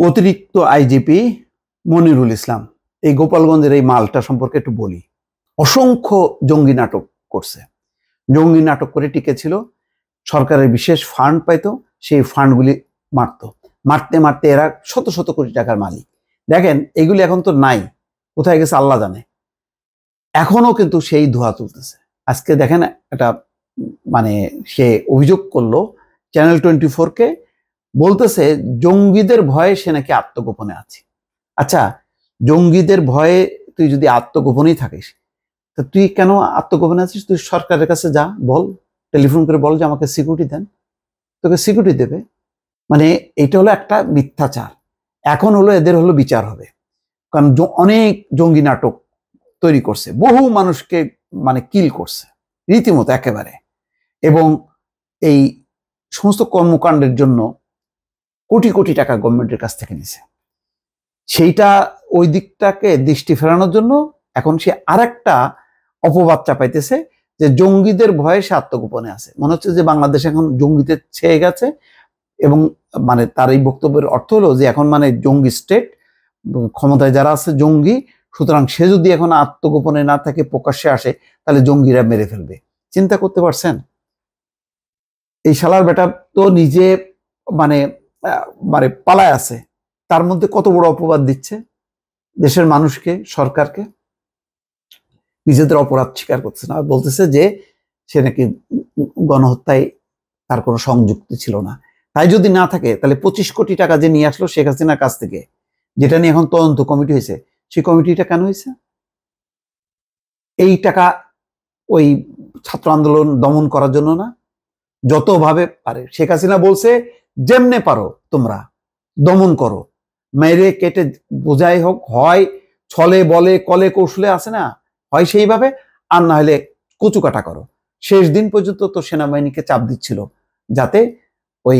অতিরিক্ত আইজিপি মনিরুল ইসলাম এই গোপালগঞ্জের এই মালটা সম্পর্কে একটু বলি। অসংখ্য জঙ্গি নাটক করছে, জঙ্গি নাটক করে টিকেছিল, সরকারের বিশেষ ফান্ড পাইতো, সেই ফান্ডগুলি মারতে মারতে এরা শত শত কোটি টাকার মালিক। দেখেন এগুলি এখন তো নাই, কোথায় গেছে আল্লাহ জানে। এখনো কিন্তু সেই ধোয়া তুলতেছে। আজকে দেখেন একটা সে অভিযোগ করলো চ্যানেল 24-কে, বলতেছে জঙ্গিদের ভয়ে সে নাকি আত্মগোপনে আছে। আচ্ছা, জঙ্গিদের ভয়ে তুই যদি আত্মগোপনেই থাকিস, তো তুই কেন আত্মগোপনে আছিস? তুই সরকারের কাছে যা, বল, টেলিফোন করে বল যে আমাকে সিকিউরিটি দেন, তোকে সিকিউরিটি দেবে। এটা হলো একটা মিথ্যাচার। এখন হলো এদের হলো বিচার হবে, কারণ অনেক জঙ্গি নাটক তৈরি করছে, বহু মানুষকে কিল করছে রীতিমতো একেবারে, এবং এই সমস্ত কর্মকাণ্ডের জন্য কোটি কোটি টাকা গভর্নমেন্টের কাছ থেকে নিছে। সেইটা ওই দিকটাকে দৃষ্টি ফেরানোর জন্য এখন সে আরেকটা অপবাদ চাপাইতেছে যে জঙ্গিদের ভয়ে সে আত্মগোপনে আছে। মনে হচ্ছে যে বাংলাদেশ এখন জঙ্গিতে ছেয়ে গেছে, এবং তার এই বক্তব্যের অর্থ হলো যে এখন জঙ্গি স্টেট, ক্ষমতায় যারা আছে জঙ্গি, সুতরাং সে যদি এখন আত্মগোপনে না থাকে, প্রকাশ্যে আসে, তাহলে জঙ্গিরা মেরে ফেলবে। চিন্তা করতে পারছেন? এই শালার বেটা তো নিজে পালায় আছে, তার মধ্যে কত বড় অপবাদ দিচ্ছে দেশের মানুষকে, সরকারকে। নিজেদের অপরাধ স্বীকার করছে না, বলতেছে যে সে নাকি গণহত্যায় তার কোনো সংযুক্তি ছিল না। তাই যদি না থাকে, তাহলে 25 কোটি টাকা যে নিয়ে আসলো শেখ হাসিনার কাছ থেকে, যেটা নিয়ে এখন তদন্ত কমিটি হয়েছে, সেই কমিটিটা কেন হয়েছে? এই টাকা ওই ছাত্র আন্দোলন দমন করার জন্য না? যতভাবে পারে শেখ হাসিনা বলছে, যেমনে পারো তোমরা দমন করো, মেরে কেটে বোঝাই হোক, হয় ছলে বলে কলে কৌশলে আছে না, হয় সেইভাবে, আর না হলে কচুকাটা করো। শেষ দিন পর্যন্ত তো সেনাবাহিনীকে চাপ দিচ্ছিল যাতে ওই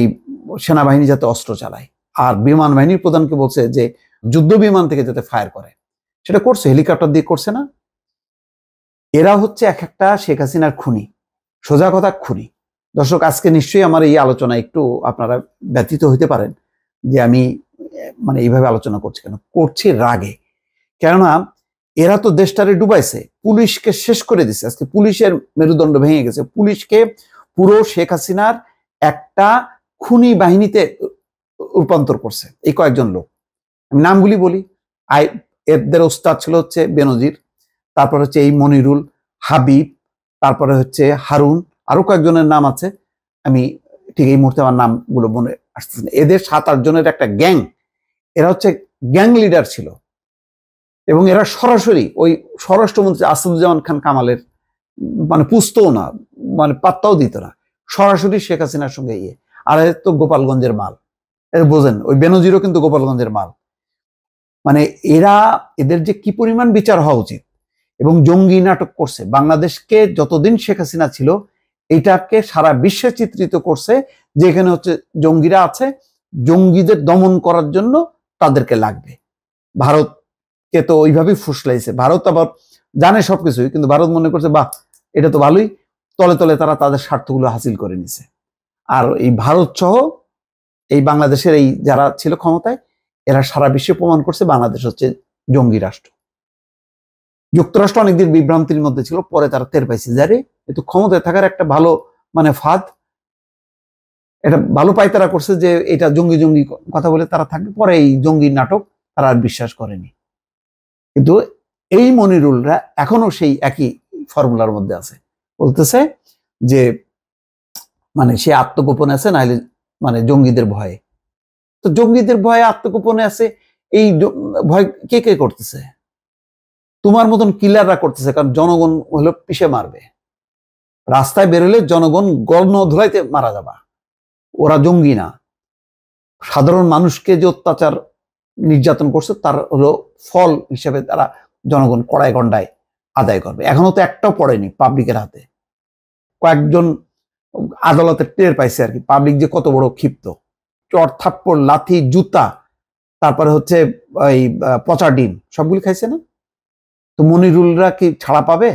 সেনাবাহিনী যাতে অস্ত্র চালায়, আর বিমান বাহিনীর প্রধানকে বলছে যে যুদ্ধ বিমান থেকে যাতে ফায়ার করে। সেটা করছে, হেলিকপ্টার দিয়ে করছে না? এরা হচ্ছে এক একটা শেখ হাসিনার খুনি, সোজা কথা খুনি। দর্শক, আজকে নিশ্চয়ই আমার এই আলোচনা একটু আপনারা ব্যথিত হইতে পারেন যে আমি এইভাবে আলোচনা করছি কেন। করছি রাগে, কেননা এরা তো দেশটারে ডুবাইছে, পুলিশকে শেষ করে দিছে। আজকে পুলিশের মেরুদণ্ড ভেঙে গেছে, পুলিশকে পুরো শেখ হাসিনার একটা খুনি বাহিনীতে রূপান্তর করছে এই কয়েকজন লোক। আমি নামগুলি বলি, এদের ওস্তাদ ছিল হচ্ছে বেনজির, তারপর হচ্ছে এই মনিরুল, হাবিব, তারপরে হচ্ছে হারুন, আরো কয়েকজনের নাম আছে, আমি ঠিক এই মুহূর্তে আমার নামগুলো মনে আসতেছে না। এদের 7-8 জনের একটা গ্যাং, এরা হচ্ছে গ্যাং লিডার ছিল, এবং এরা সরাসরি ওই স্বরাষ্ট্রমন্ত্রী আসাদুজ্জামান খান কামালের পুষতও না, পাত্তাও দিত না, সরাসরি শেখ হাসিনার সঙ্গে আর তো গোপালগঞ্জের মাল, বোঝেন, ওই বেনজিরও কিন্তু গোপালগঞ্জের মাল। এরা, এদের যে কি পরিমাণ বিচার হওয়া উচিত। এবং জঙ্গি নাটক করছে বাংলাদেশকে, যতদিন শেখ হাসিনা ছিল এটাকে সারা বিশ্বে চিত্রিত করছে যে এখানে হচ্ছে জঙ্গিরা আছে, জঙ্গিদের দমন করার জন্য তাদেরকে লাগবে। ভারতকে তো ওইভাবেই ফুসলাইছে। ভারত আবার জানে সবকিছুই, কিন্তু ভারত মনে করছে বাহ এটা তো ভালোই, তলে তলে তারা তাদের স্বার্থগুলো হাসিল করে নিছে। আর এই ভারত সহ এই বাংলাদেশের এই যারা ছিল ক্ষমতায়, এরা সারা বিশ্বে প্রমাণ করছে বাংলাদেশ হচ্ছে জঙ্গি রাষ্ট্র। যুক্তরাষ্ট্র অনেকদিন বিভ্রান্তির মধ্যে ছিল, পরে তারা টের পাইছে যে একটু ক্ষমতায় থাকার একটা ভালো ফাঁদ, এটা ভালো পাই তারা করছে যে এটা জঙ্গি জঙ্গি কথা বলে তারা থাকবে, পরে এই জঙ্গি নাটক তারা আর বিশ্বাস করেনি। কিন্তু এই মনিরুলরা এখনো সেই একই ফর্মুলার মধ্যে আছে, বলতেছে যে সে আত্মগোপনে আছে, নাহলে জঙ্গিদের ভয়ে। তো জঙ্গিদের ভয়ে আত্মগোপনে আছে, এই ভয় কে কে করতেছে? তোমার মতন কিলাররা করতেছে, কারণ জনগণ হলো পিষে মারবে। রাস্তায় বেরোলে জনগণ গণ ধুলাইতে মারা যাবা। ওরা জঙ্গি না, সাধারণ মানুষকে যে অত্যাচার নির্যাতন করছে তার হলো ফল হিসেবে তারা জনগণ কড়ায় গন্ডায় আদায় করবে। এখনো তো একটাও পড়েনি পাবলিকের হাতে। কয়েকজন আদালতে টের পাইছে আর কি, পাবলিক যে কত বড় ক্ষিপ্ত। চট থাপ্পড়, লাথি, জুতা, তারপরে হচ্ছে ওই পচা ডিম, সবগুলি খাইছে না? তো মনিরুলরা কি ছাড়া পাবে?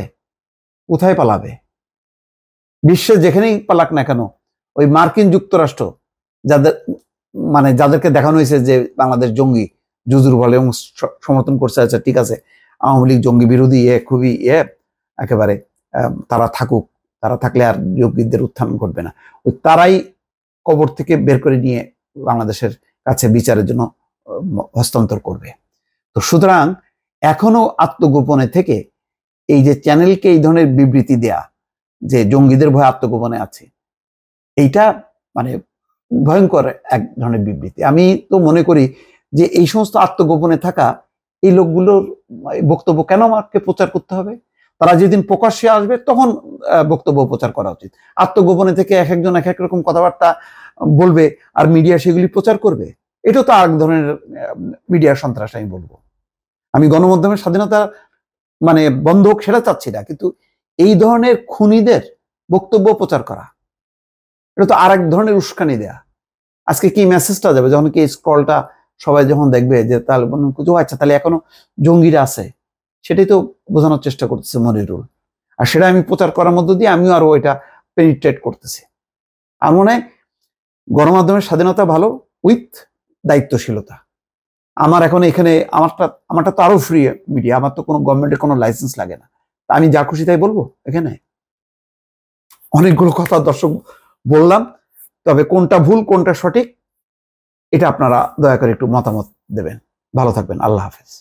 কোথায় পালাবে? বিশ্বে যেখানেই পালাক না কেন, ওই মার্কিন যুক্তরাষ্ট্র যাদের মানে যাদেরকে দেখানো হয়েছে যে বাংলাদেশ জঙ্গি জুজুর বলে এবং সমর্থন করছে, আচ্ছা ঠিক আছে আওয়ামী লীগ জঙ্গি বিরোধী খুবই একেবারে তারা থাকুক, তারা থাকলে আর জঙ্গিদের উত্থান ঘটবে না, ওই তারাই কবর থেকে বের করে নিয়ে বাংলাদেশের কাছে বিচারের জন্য হস্তান্তর করবে। তো সুতরাং এখনো আত্মগোপনে থেকে এই যে চ্যানেলকে এই ধরনের বিবৃতি দেয়া যে জঙ্গিদের ভয়ে আত্মগোপনে আছে, এইটা মানে ভয়ঙ্কর এক ধরনের বিবৃতি। আমি তো মনে করি যে এই সমস্ত আত্মগোপনে থাকা এই লোকগুলোর বক্তব্য কেন আমাকে প্রচার করতে হবে? তারা যেদিন প্রকাশ্যে আসবে তখন বক্তব্য প্রচার করা উচিত। আত্মগোপনে থেকে এক একজন এক এক রকম কথাবার্তা বলবে আর মিডিয়া সেগুলি প্রচার করবে, এটা তো আর এক ধরনের মিডিয়ার সন্ত্রাস আমি বলবো। আমি গণমাধ্যমের স্বাধীনতা মানে বন্ধ হোক সেটা চাচ্ছি না, কিন্তু এই ধরনের খুনিদের বক্তব্য প্রচার করা এটা তো আর এক ধরনের উস্কানি দেয়া। আজকে কি মেসেজটা যাবে যখন কি স্ক্রলটা সবাই যখন দেখবে যে তাহলে আচ্ছা তাহলে এখনো জঙ্গিরা আছে, সেটাই তো বোঝানোর চেষ্টা করতেছে মনিরুল। আর সেটা আমি প্রচার করার মধ্য দিয়ে আমিও আরো এটা পেনিট্রেট করতেছি। আর মনে হয় গণমাধ্যমের স্বাধীনতা ভালো উইথ দায়িত্বশীলতা। আমার এখন এখানে আমারটা তো আরো ফ্রি মিডিয়া, আমার তো কোনো গভর্নমেন্টের কোনো লাইসেন্স লাগে না, আমি যা খুশি তাই বলবো। এখানে অনেকগুলো কথা দর্শক বললাম, তবে কোনটা ভুল কোনটা সঠিক এটা আপনারা দয়া করে একটু মতামত দেবেন। ভালো থাকবেন, আল্লাহ হাফেজ।